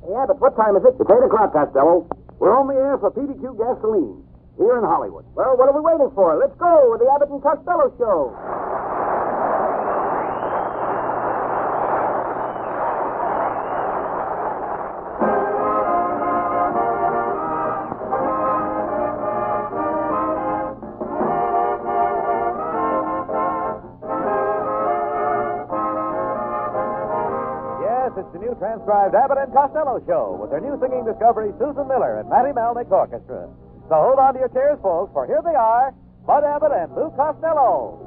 Hey, Abbott, what time is it? It's 8 o'clock, Costello. We're on the air for PDQ Gasoline here in Hollywood. Well, what are we waiting for? Let's go with the Abbott and Costello show. It's the new transcribed Abbott and Costello show with their new singing discovery, Susan Miller and Matty Melnick Orchestra. So hold on to your chairs, folks, for here they are, Bud Abbott and Lou Costello.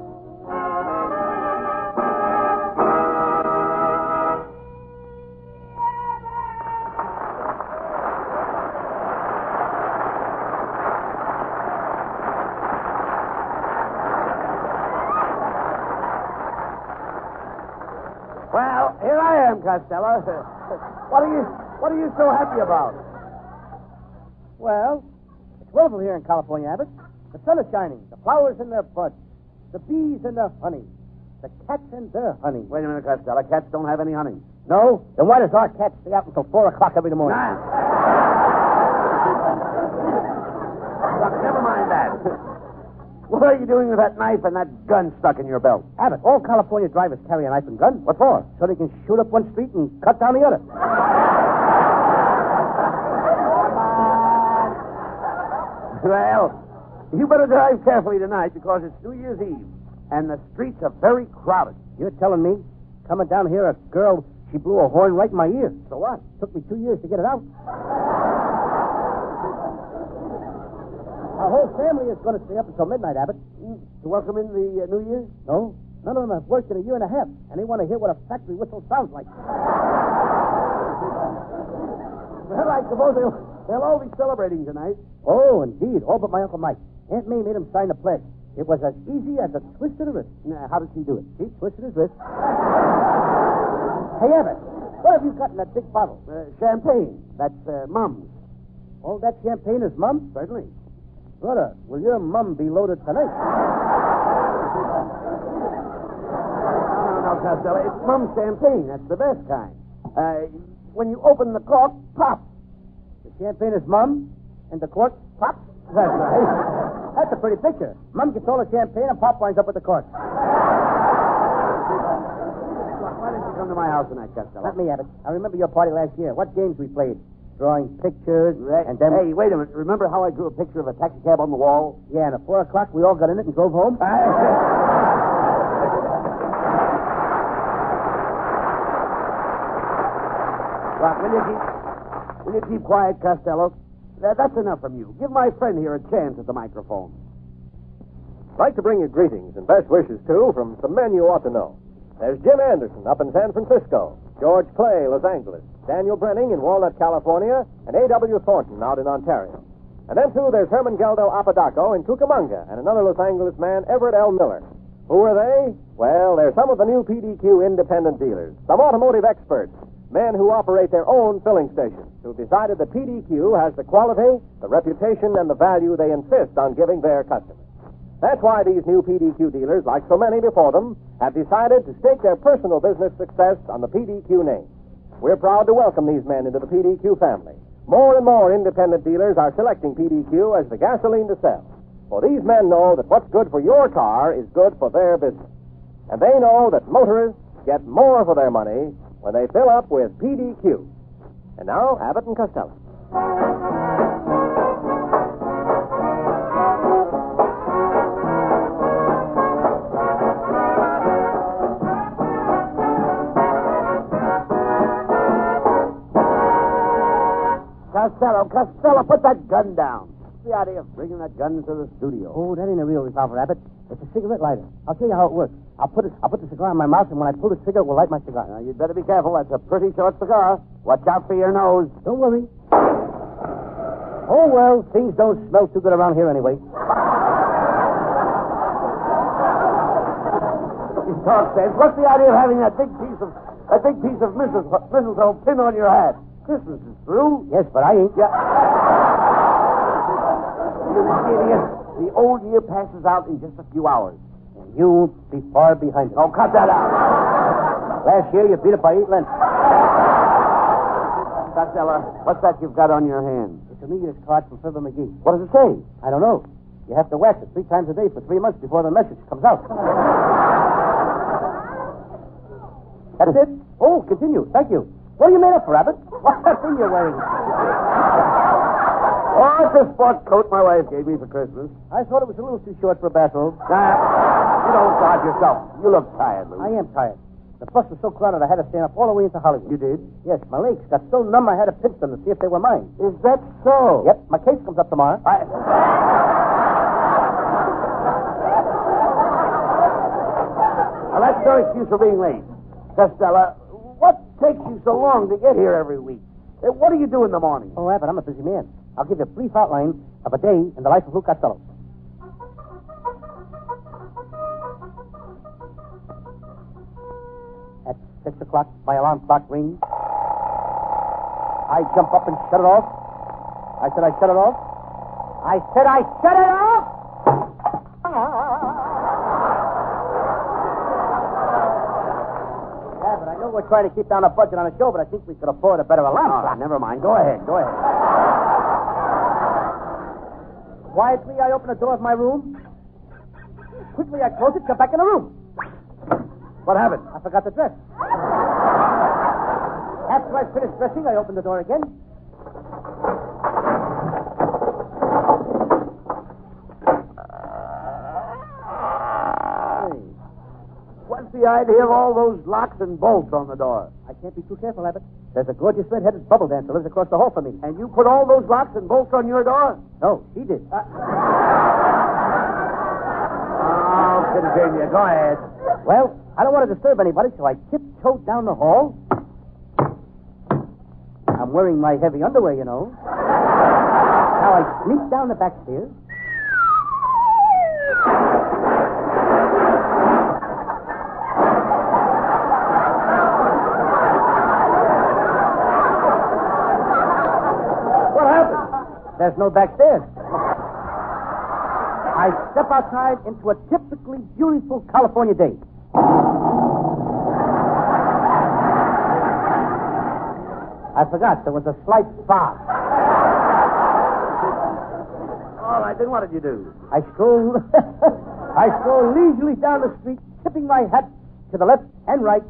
Well, here I am, Costello. What are you so happy about? Well, it's wonderful here in California, Abbott. The sun is shining, the flowers in their bud, the bees in their honey, the cats in their honey. Wait a minute, Costello. Cats don't have any honey. No? Then why does our cat stay out until 4 o'clock every morning? Look, never mind that. What are you doing with that knife and that gun stuck in your belt? Abbott, all California drivers carry a knife and gun. What for? So they can shoot up one street and cut down the other. Well, you better drive carefully tonight because it's New Year's Eve, and the streets are very crowded. You're telling me? Coming down here, a girl, she blew a horn right in my ear. So what? Took me 2 years to get it out. Our whole family is going to stay up until midnight, Abbott. To welcome in the New Year? No, none of them have worked in a year and a half, and they want to hear what a factory whistle sounds like. Well, I suppose they'll all be celebrating tonight. Oh, indeed. All but my Uncle Mike. Aunt May made him sign the pledge. It was as easy as a twist of the wrist. Now, how did she do it? She twisted his wrist. Hey, Abbott, what have you got in that big bottle? Champagne. That's Mum's. All that champagne is Mum? Certainly. Brother, will your mum be loaded tonight? No, Costello. It's Mum's champagne. That's the best kind. When you open the cork, pop. The champagne is Mum, and the cork pops? That's right. That's a pretty picture. Mum gets all the champagne, and Pop winds up with the cork. Look, why didn't you come to my house tonight, Costello? Not me, Abbott. I remember your party last year. What games we played? Drawing pictures, and then... Hey, wait a minute. Remember how I drew a picture of a taxi cab on the wall? Yeah, and at 4 o'clock, we all got in it and drove home? Look, will you keep quiet, Costello? That's enough from you. Give my friend here a chance at the microphone. I'd like to bring you greetings and best wishes, too, from some men you ought to know. There's Jim Anderson up in San Francisco, George Clay, Los Angeles, Daniel Brenning in Walnut, California, and A.W. Thornton out in Ontario. And then, too, there's Herman Geldo Apodaco in Cucamonga and another Los Angeles man, Everett L. Miller. Who are they? Well, they're some of the new PDQ independent dealers, some automotive experts, men who operate their own filling stations, who've decided that PDQ has the quality, the reputation, and the value they insist on giving their customers. That's why these new PDQ dealers, like so many before them, have decided to stake their personal business success on the PDQ name. We're proud to welcome these men into the PDQ family. More and more independent dealers are selecting PDQ as the gasoline to sell. For these men know that what's good for your car is good for their business. And they know that motorists get more for their money when they fill up with PDQ. And now, Abbott and Costello. Costello, put that gun down. What's the idea of bringing that gun into the studio? Oh, that ain't a real revolver, Abbott. It's a cigarette lighter. I'll tell you how it works. I'll put the cigar in my mouth, and when I pull the trigger, it will light my cigar. Now, you'd better be careful. That's a pretty short cigar. Watch out for your nose. Don't worry. Oh, well, things don't smell too good around here anyway. Talk sense. What's the idea of having that big piece of mistletoe pin on your hat? Christmas is through. Yes, but I ain't. Yeah. You idiot. The old year passes out in just a few hours. And you'll be far behind it. Oh, cut that out. Last year, you beat it by 8 lengths. Costello, what's that you've got on your hand? It's a New Year's card from Fibber McGee. What does it say? I don't know. You have to wax it 3 times a day for 3 months before the message comes out. That's it? Oh, continue. Thank you. What are you made up for, Abbott? What's that thing you're wearing? Oh, it's a sport coat my wife gave me for Christmas. I thought it was a little too short for a bathrobe. You don't guard yourself. You look tired, Lou. I am tired. The bus was so crowded I had to stand up all the way into Hollywood. You did? Yes, my legs got so numb I had to pinch them to see if they were mine. Is that so? Yep, my case comes up tomorrow. Well, that's no excuse for being late. Costello, what takes you so long to get here every week? What do you do in the morning? Oh, Abbott, I'm a busy man. I'll give you a brief outline of a day in the life of Lou Costello. At 6 o'clock, my alarm clock rings. I jump up and shut it off. I said I shut it off. I said I shut it off! Yeah, but I know we're trying to keep down the budget on the show, but I think we could afford a better alarm clock. Never mind. Go ahead. Quietly, I open the door of my room. Quickly, I close it, come back in the room. What happened? I forgot to dress. After I finished dressing, I opened the door again. Hey, what's the idea of all those locks and bolts on the door? I can't be too careful, Abbott. There's a gorgeous red-headed bubble dancer lives across the hall from me. And you put all those locks and bolts on your door? No, she did. Oh, continue. Go ahead. Well, I don't want to disturb anybody, so I tiptoed down the hall. I'm wearing my heavy underwear, you know. Now I sneak down the back stairs. What happened? There's no back stairs. I step outside into a typically beautiful California day. I forgot there was a slight fog. All right, then what did you do? I strolled leisurely down the street, tipping my hat to the left and right.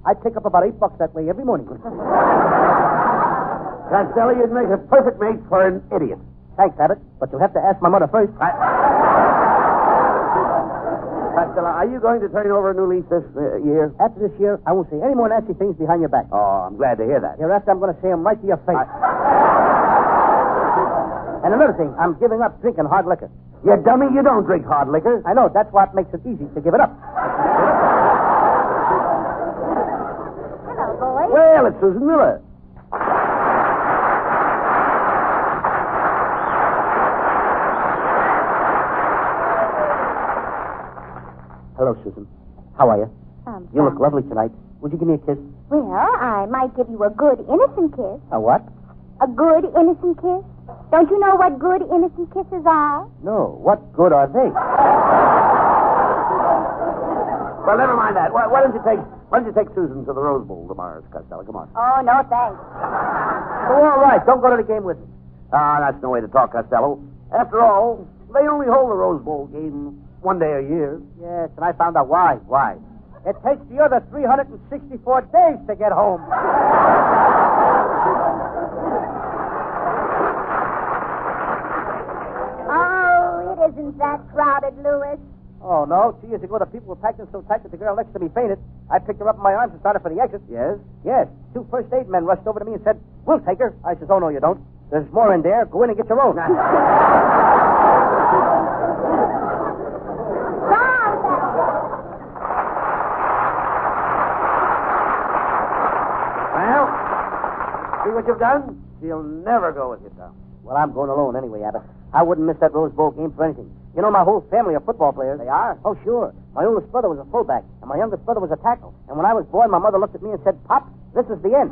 I pick up about $8 that way every morning. Costello, you'd make a perfect mate for an idiot. Thanks, Abbott, but you'll have to ask my mother first. Costello, are you going to turn over a new leaf this year? After this year, I won't say any more nasty things behind your back. Oh, I'm glad to hear that. Hereafter, I'm going to say them right to your face. And another thing, I'm giving up drinking hard liquor. You dummy, you don't drink hard liquor. I know, that's what makes it easy to give it up. Hello, boys. Well, it's Susan Miller. Hello, Susan. How are you? You look fine. lovely tonight. Would you give me a kiss? Well, I might give you a good, innocent kiss. A what? A good, innocent kiss? Don't you know what good, innocent kisses are? No. What good are they? Well, never mind that. Why don't you take Susan to the Rose Bowl tomorrow, Costello? Come on. Oh, no, thanks. Oh, all right. Don't go to the game with me. That's no way to talk, Costello. After all, they only hold the Rose Bowl game one day a year. Yes, and I found out why. Why? It takes the other 364 days to get home. Oh, it isn't that crowded, Louis. Oh, no. 2 years ago, the people were packed in so tight that the girl next to me fainted. I picked her up in my arms and started for the exit. Yes? Yes. 2 first aid men rushed over to me and said, "We'll take her." I says, "Oh, no, you don't. There's more in there. Go in and get your own." Well, see what you've done? She'll never go with you, Tom. Well, I'm going alone anyway, Abbott. I wouldn't miss that Rose Bowl game for anything. You know, my whole family are football players. They are? Oh, sure. My oldest brother was a fullback, and my youngest brother was a tackle. And when I was born, my mother looked at me and said, "Pop, this is the end."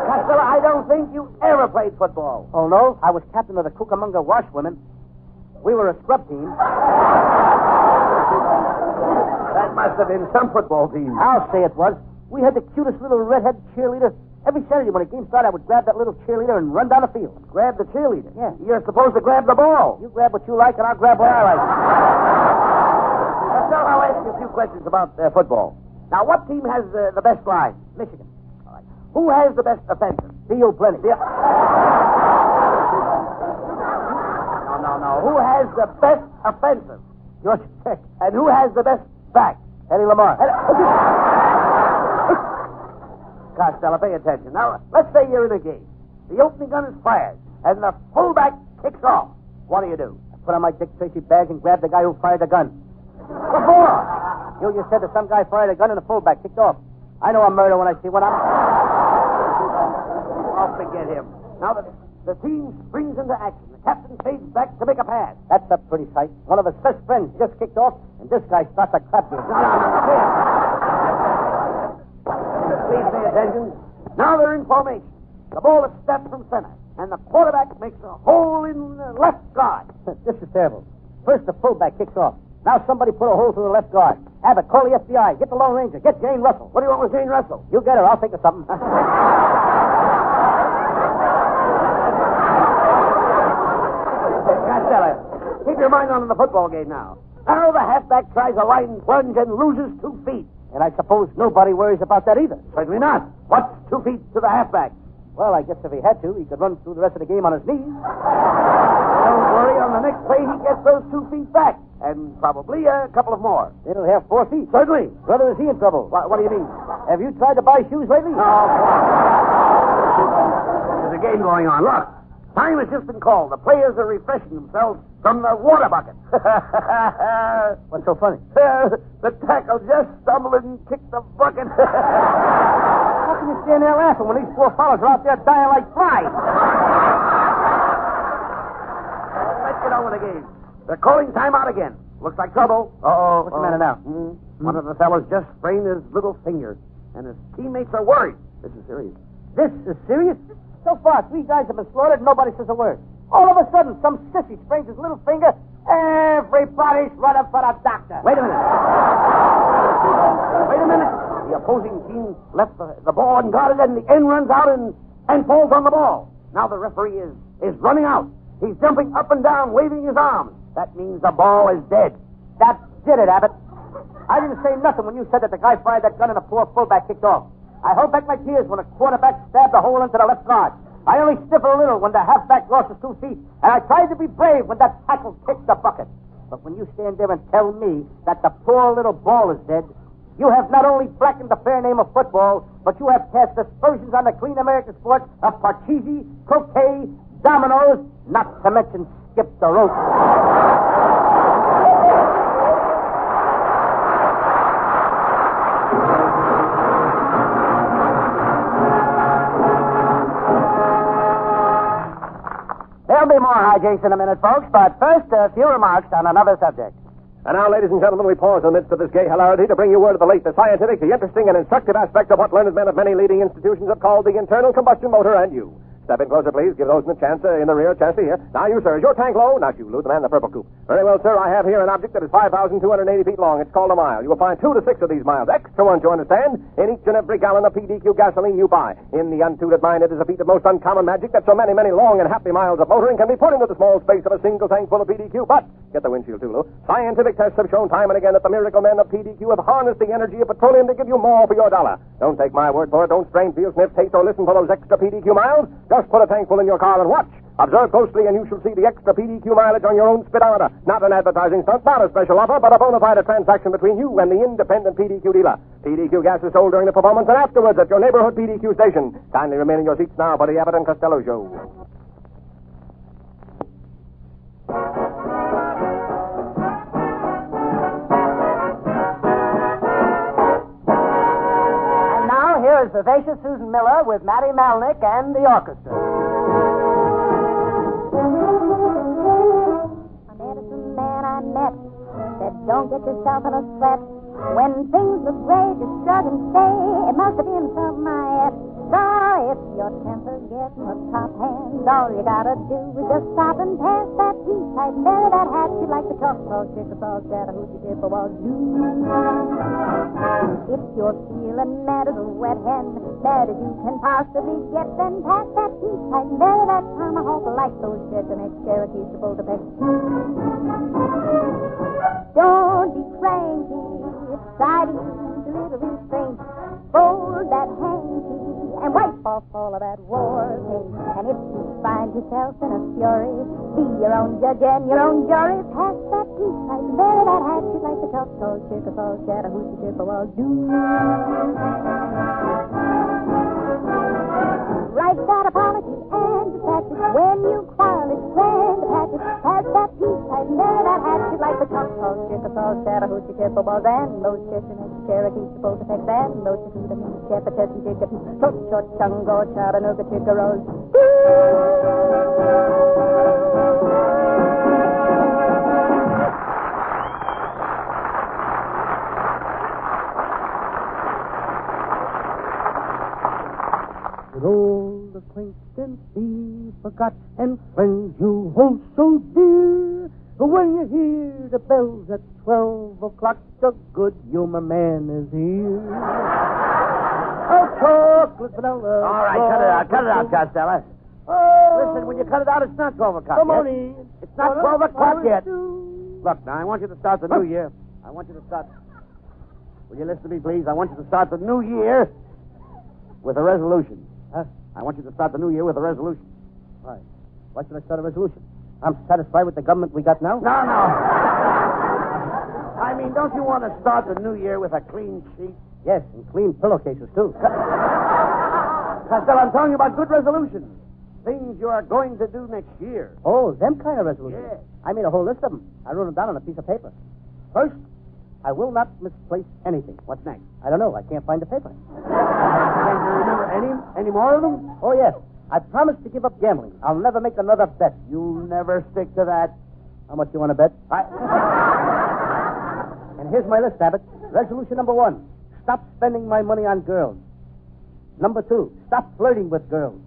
Costello, I don't think you ever played football. Oh, no? I was captain of the Cucamonga Washwomen. We were a scrub team. That must have been some football team. I'll say it was. We had the cutest little redhead cheerleader. Every Saturday when a game started, I would grab that little cheerleader and run down the field. Grab the cheerleader? Yeah. You're supposed to grab the ball. You grab what you like, and I'll grab what I like. Costello, I'll ask you a few questions about football. Now, what team has the best line? Michigan. All right. Who has the best offensive? Theo Plenty. No. Who has the best offensive? Georgia Tech. And who has the best back? Eddie Lamar. Costello, pay attention. Now, let's say you're in a game. The opening gun is fired, and the fullback kicks off. What do you do? I put on my Dick Tracy bag and grab the guy who fired the gun. What for? You just said that some guy fired a gun and the fullback kicked off. I know a murder when I see one. Oh, forget him. Now, the team springs into action. The captain fades back to make a pass. That's a pretty sight. One of his best friends just kicked off, and this guy starts a crap game. Please pay attention. Now they're in formation. The ball is snapped from center, and the quarterback makes a hole in the left guard. This is terrible. First, the fullback kicks off. Now somebody put a hole through the left guard. Abbott, call the FBI. Get the Lone Ranger. Get Jane Russell. What do you want with Jane Russell? You get her. I'll think of something. Costello, keep your mind on the football game now. Now the halfback tries a line plunge and loses 2 feet. And I suppose nobody worries about that either. Certainly not. What's 2 feet to the halfback? Well, I guess if he had to, he could run through the rest of the game on his knees. Don't worry. On the next play, he gets those 2 feet back. And probably a couple of more. It'll have 4 feet. Certainly. Brother, is he in trouble? What do you mean? Have you tried to buy shoes lately? Oh, there's a game going on. Look. Time has just been called. The players are refreshing themselves from the water bucket. What's so funny? The tackle just stumbled and kicked the bucket. How can you stand there laughing when these poor fellows are out there dying like flies? Let's get on with the game. They're calling timeout again. Looks like trouble. Uh-oh. What's the matter now? One of the fellows just sprained his little finger, and his teammates are worried. This is serious. This is serious? So far, 3 guys have been slaughtered and nobody says a word. All of a sudden, some sissy sprains his little finger. Everybody's running for the doctor. Wait a minute. The opposing team left the ball unguarded, and the end runs out and falls on the ball. Now the referee is running out. He's jumping up and down, waving his arms. That means the ball is dead. That did it, Abbott. I didn't say nothing when you said that the guy fired that gun and the poor fullback kicked off. I held back my tears when the quarterback stabbed a hole into the left guard. I only sniffled a little when the halfback lost his 2 feet, and I tried to be brave when that tackle kicked the bucket. But when you stand there and tell me that the poor little ball is dead, you have not only blackened the fair name of football, but you have cast aspersions on the clean American sport of parcheesi, croquet, dominoes, not to mention skip the rope. There'll be more hijinks in a minute, folks, but first, a few remarks on another subject. And now, ladies and gentlemen, we pause in the midst of this gay hilarity to bring you word of the late, the scientific, the interesting, and instructive aspect of what learned men of many leading institutions have called the internal combustion motor, and you. Step in closer, please. Give those in the chance in the rear chance to hear. Now, you, sir, is your tank low? Not you, Lou, the man in the purple coupe. Very well, sir. I have here an object that is 5,280 feet long. It's called a mile. You will find 2 to 6 of these miles. Extra ones, you understand, in each and every gallon of PDQ gasoline you buy. In the untutored mind, it is a feat of most uncommon magic that so many, many long and happy miles of motoring can be put into the small space of a single tank full of PDQ. But, get the windshield, too, Lou. Scientific tests have shown time and again that the miracle men of PDQ have harnessed the energy of petroleum to give you more for your dollar. Don't take my word for it. Don't strain, feel, sniff, taste, or listen for those extra PDQ miles. Just put a tank full in your car and watch. Observe closely, and you shall see the extra PDQ mileage on your own speedometer. Not an advertising stunt, not a special offer, but a bona fide transaction between you and the independent PDQ dealer. PDQ gas is sold during the performance and afterwards at your neighborhood PDQ station. Kindly remain in your seats now for the Abbott and Costello Show. And now, here is vivacious Susan Miller with Matty Malnick and the orchestra. Don't get yourself in a sweat. When things look gray, just shrug and say, it must have been from my head. So if your temper's getting the top hand, all you gotta do is just stop and pass that tea pipe and bury that hat. You like the Choctaw, Chickasaw, Chattahoochee, Chippewa, If you're feeling mad as a wet hen, mad as you can possibly get, then pass that tea pipe and bury that tomahawk like those Cherokees, Cherokees, Chapultepec. Don't be cranky, try to use a little restraint. Fold that hanky and wipe off all of that war paint. And if you find yourself in a fury, be your own judge and your own jury. Pass that tea pipe and bury that hat. You like the Choctaw, Chickasaw, Chattahoochee, Chippewa, Write that apology and dispatch it. When you quarrel, it's grand to patch it. Pass that tea pipe and bury that hat. You like the Choctaw, Chickasaw, Chattahoochee, Chippewa, and those Cherokees, Cherokees, Chapultepec, and those Chattahoochee, Chepachet, and Chicopee, Chut, Chungo, Chattanooga, Chickaroos. With old acquaintance be forgot, and friends you hold so dear. When you hear the bells at 12 o'clock, the good humor man is here. Chocolate vanilla. All right, cut it out, Costello. Oh, Listen, when you cut it out, it's not 12 o'clock come yet. on in. It's not 12 o'clock yet. Do. Look, now, I want you to start the new year. I want you to start... Will you listen to me, please? I want you to start the new year with a resolution. Huh? I want you to start the new year with a resolution. Why? Why should I start a resolution? I'm satisfied with the government we got now. No. I mean, don't you want to start the new year with a clean sheet? Yes, and clean pillowcases, too. Costello, I'm telling you about good resolutions. Things you are going to do next year. Oh, them kind of resolutions. Yeah. I made a whole list of them. I wrote them down on a piece of paper. First, I will not misplace anything. What's next? I don't know. I can't find the paper. Can't you remember any more of them? Oh, yes. I promised to give up gambling. I'll never make another bet. You'll never stick to that. How much you want to bet? And here's my list, Abbott. Resolution number 1. Stop spending my money on girls. Number 2. Stop flirting with girls.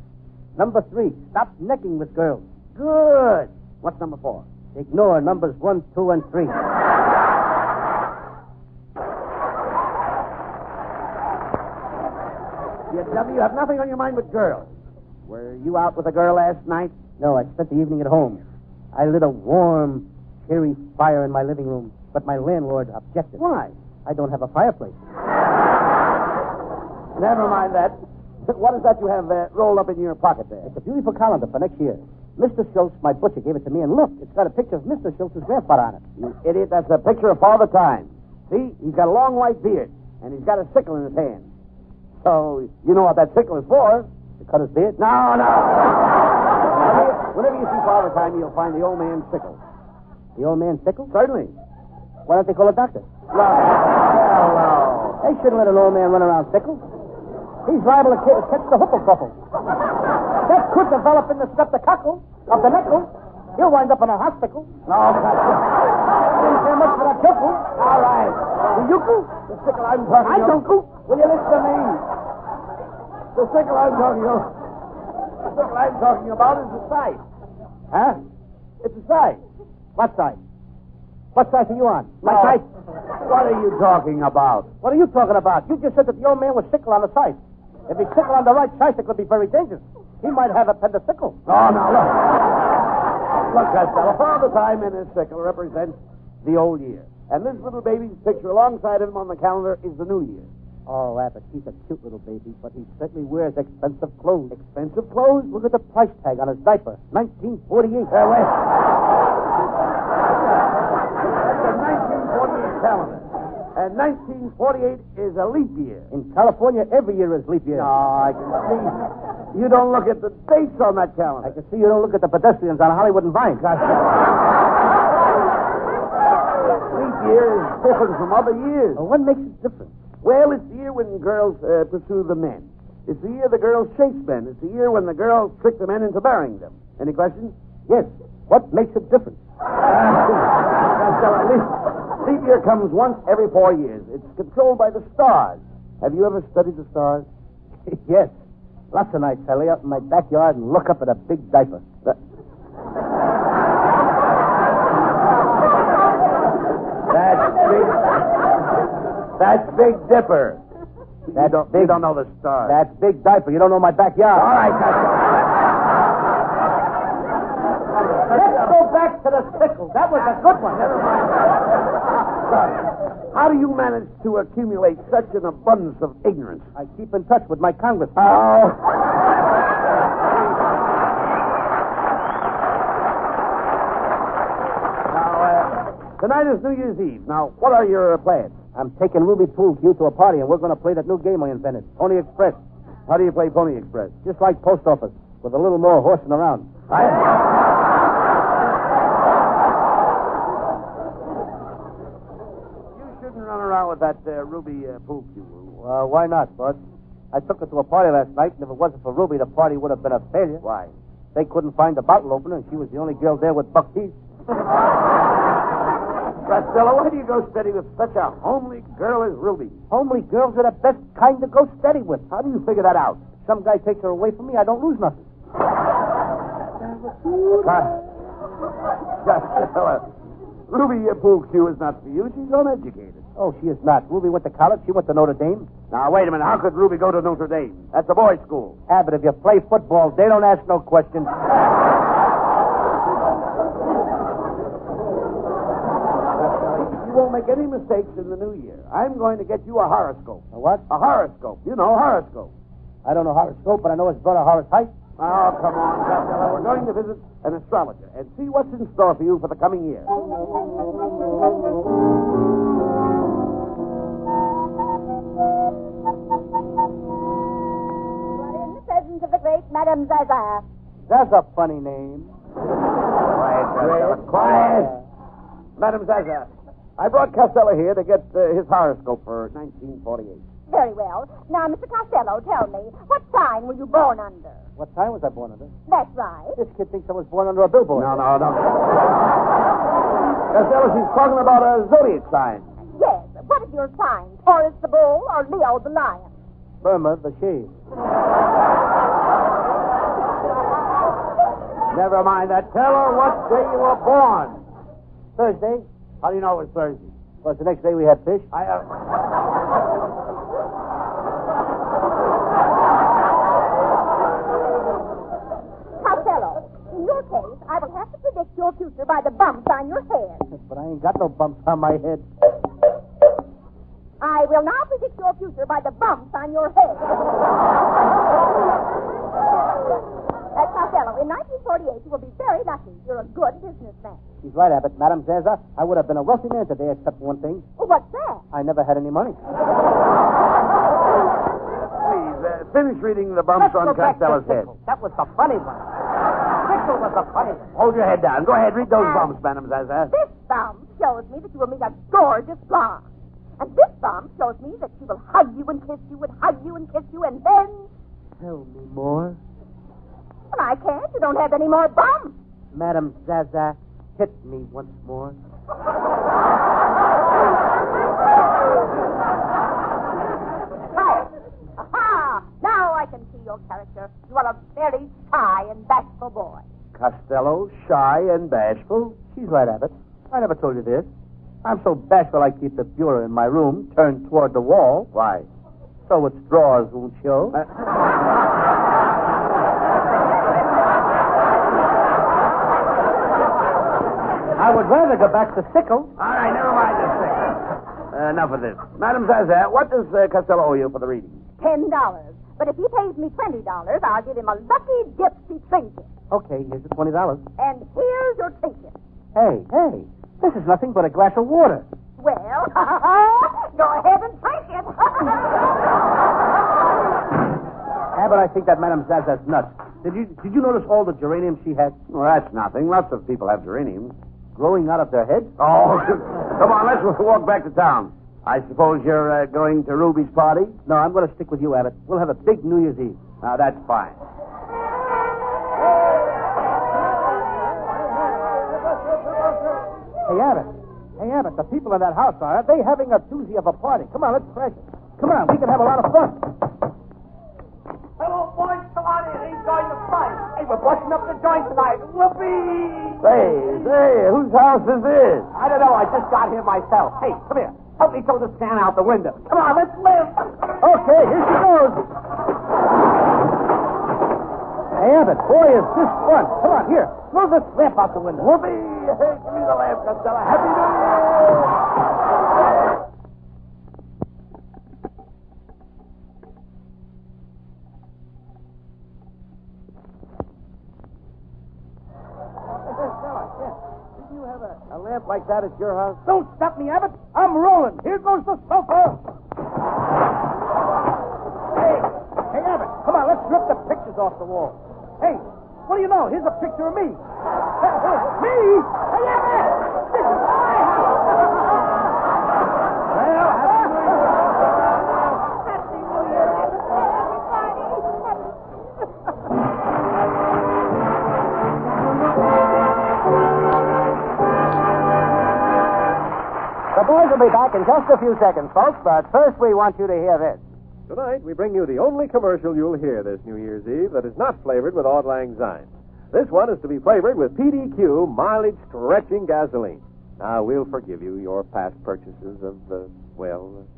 Number 3. Stop necking with girls. Good. What's number 4? Ignore numbers 1, 2, and 3. You dummy, you have nothing on your mind but girls. Were you out with a girl last night? No, I spent the evening at home. I lit a warm, cheery fire in my living room, but my landlord objected. Why? I don't have a fireplace. Never mind that. What is that you have rolled up in your pocket there? It's a beautiful calendar for next year. Mr. Schultz, my butcher, gave it to me, and look, it's got a picture of Mr. Schultz's grandfather on it. You idiot, that's a picture of Father Time. See, he's got a long white beard, and he's got a sickle in his hand. So, you know what that sickle is for? To cut his beard? No. Whenever you see Father Time, you'll find the old man's sickle. The old man's sickle? Certainly. Why don't they call a doctor? Hello. They shouldn't let an old man run around sickle. He's liable to catch the hoople-couple. That could develop in the streptococcal of the knuckle. He'll wind up in a hospital. No, Didn't care much for that yokel. all right. The yokel? The sickle I'm talking I about. don't go. Will you listen to me? The sickle I'm talking about is the scythe. Huh? It's a scythe. What side? What side are you on? My No. side? What are you talking about? What are you talking about? You just said that the old man was sickle on the side. If he's sickle on the right side, it could be very dangerous. He might have appendicitis. Oh, no, look. Look, Costello, Father Time and his sickle represents the old year. And this little baby's picture alongside of him on the calendar is the new year. Oh, Abbott, he's a cute little baby, but he certainly wears expensive clothes. Expensive clothes? Look at the price tag on his diaper. 1948. Wait. That's a 1948 calendar. And 1948 is a leap year. In California, every year is leap year. No, I can see. You don't look at the dates on that calendar. I can see you don't look at the pedestrians on Hollywood and Vine. Leap year is different from other years. Well, what makes it different? Well, it's the year when girls pursue the men. It's the year the girls chase men. It's the year when the girls trick the men into marrying them. Any questions? Yes. What makes it different? Leap year comes once every 4 years. It's controlled by the stars. Have you ever studied the stars? Yes. Lots of nights I lay out in my backyard and look up at a big diaper. That's Big Dipper. That's You don't know the star. That's Big Diaper. You don't know my backyard. All right, Let's go back to the sickle. That was a good one. Never mind. How do you manage to accumulate such an abundance of ignorance? I keep in touch with my congressman. Oh. Tonight is New Year's Eve. Now, what are your plans? I'm taking Ruby Pool Cue to a party, and we're going to play that new game I invented, Pony Express. How do you play Pony Express? Just like post office, with a little more horsing around. You shouldn't run around with that Ruby Pool Cue. Well, why not, Bud? I took her to a party last night, and if it wasn't for Ruby, the party would have been a failure. Why? They couldn't find the bottle opener, and she was the only girl there with buck teeth. Costello, why do you go steady with such a homely girl as Ruby? Homely girls are the best kind to go steady with. How do you figure that out? Some guy takes her away from me, I don't lose nothing. Costello, Ruby Pool Cue is not for you. She's uneducated. Oh, she is not. Ruby went to college. She went to Notre Dame. Now, wait a minute. How could Ruby go to Notre Dame? That's a boys' school. Abbott, if you play football, they don't ask no questions. You won't make any mistakes in the new year. I'm going to get you a horoscope. A what? A horoscope. You know, horoscope. I don't know horoscope, but I know his brother Horace Height. Oh, come on, Costello. We're going to visit an astrologer and see what's in store for you for the coming year. We're in the presence of the great Madame Zaza. That's a funny name. Quiet, Costello. Quiet. Madam Zaza, I brought Costello here to get his horoscope for 1948. Very well. Now, Mr. Costello, tell me, what sign were you born under? What time was I born under? That's right. This kid thinks I was born under a billboard. No. Costello, she's talking about a zodiac sign. Yes. What is your sign? Taurus the bull or Leo the lion? Burma the she. Never mind that. Tell her what day you were born. Thursday. How do you know it was Thursday? Was the next day we had fish? Costello, in your case, I will have to predict your future by the bumps on your head. But I ain't got no bumps on my head. I will now predict your future by the bumps on your head. Costello, in 1948, you will be very lucky. You're a good businessman. She's right, Abbott. Madame Zaza, I would have been a wealthy man today, except for one thing. Well, what's that? I never had any money. Please, finish reading the bumps on Costello's head. That was the funny one. Sickle was the funny one. Hold your head down. Go ahead, read those bumps, Madam Zaza. This bump shows me that you will meet a gorgeous blonde. And this bump shows me that she will hug you and kiss you and hug you and kiss you and then... Tell me more. Well, I can't. You don't have any more bumps. Madame Zaza, hit me once more. Aha! Now I can see your character. You are a very shy and bashful boy. Costello, shy and bashful? She's right, Abbott. I never told you this. I'm so bashful I keep the bureau in my room turned toward the wall. Why? So its drawers won't show. I would rather go back to sickle. All right, never mind this thing. Enough of this. Madam Zaza, what does Costello owe you for the reading? $10. But if he pays me $20, I'll give him a lucky gypsy trinket. Okay, here's the $20. And here's your trinket. Hey, this is nothing but a glass of water. Well, go ahead and drink it. Abbott, I think that Madame Zaza's nuts. Did you notice all the geraniums she had? Well, that's nothing. Lots of people have geraniums. Growing out of their heads? Oh, come on, let's walk back to town. I suppose you're going to Ruby's party? No, I'm going to stick with you, Abbott. We'll have a big New Year's Eve. Now, that's fine. Hey, Abbott, the people in that house are they having a doozy of a party? Come on, let's crash it. Come on, we can have a lot of fun. Hello, boys washing up the joint tonight. Whoopee! Say, whose house is this? I don't know. I just got here myself. Hey, come here. Help me throw this can out the window. Come on, let's live. Okay, here she goes. Hey, Abbott, boy, is this fun. Come on, here. Throw this lamp out the window. Whoopee! Hey, give me the lamp, Costello. Happy New Year! A lamp like that at your house? Don't stop me, Abbott. I'm rolling. Here goes the sofa. Hey, Abbott, come on, let's rip the pictures off the wall. Hey, what do you know? Here's a picture of me. Me? Hey, Abbott! This is my house! Well, Happy New Year, everybody. The boys will be back in just a few seconds, folks, but first we want you to hear this. Tonight, we bring you the only commercial you'll hear this New Year's Eve that is not flavored with Auld Lang Syne. This one is to be flavored with PDQ mileage-stretching gasoline. Now, we'll forgive you your past purchases of,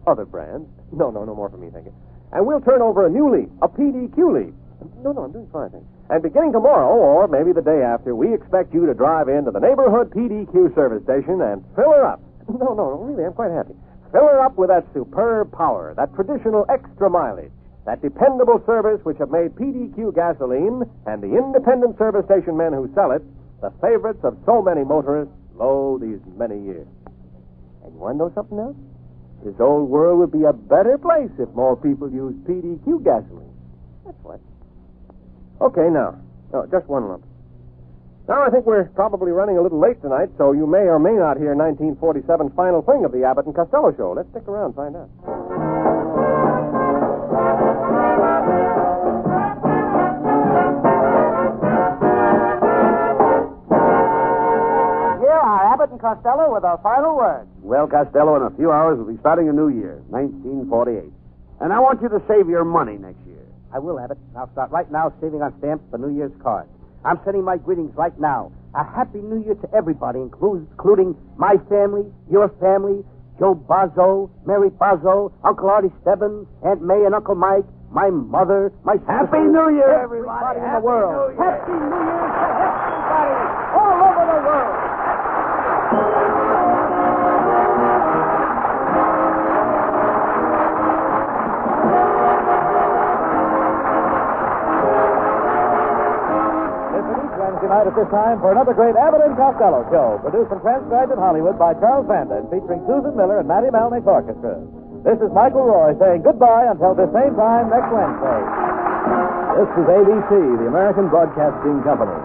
other brands. No more for me, thank you. And we'll turn over a new leaf, a PDQ leaf. No, I'm doing fine, thank you. And beginning tomorrow, or maybe the day after, we expect you to drive into the neighborhood PDQ service station and fill her up. No, really, I'm quite happy. Fill her up with that superb power, that traditional extra mileage, that dependable service which have made PDQ gasoline and the independent service station men who sell it the favorites of so many motorists, these many years. And you want to know something else? This old world would be a better place if more people used PDQ gasoline. That's what. Okay, now, just one lump. Now, I think we're probably running a little late tonight, so you may or may not hear 1947's final thing of the Abbott and Costello show. Let's stick around and find out. Here are Abbott and Costello with our final words. Well, Costello, in a few hours, we'll be starting a new year, 1948. And I want you to save your money next year. I will, Abbott. I'll start right now saving on stamps for New Year's cards. I'm sending my greetings right now. A happy New Year to everybody, including my family, your family, Joe Bozzo, Mary Bozzo, Uncle Artie Stebbins, Aunt May and Uncle Mike, my mother, my sister. Happy New Year, everybody. In the world. Happy New Year to everybody all over the world. Tonight at this time for another great Abbott and Costello show, produced and transcribed in Hollywood by Charles Vanda and featuring Susan Miller and Matty Malnick's orchestra. This is Michael Roy saying goodbye until the same time next Wednesday. This is ABC, the American Broadcasting Company.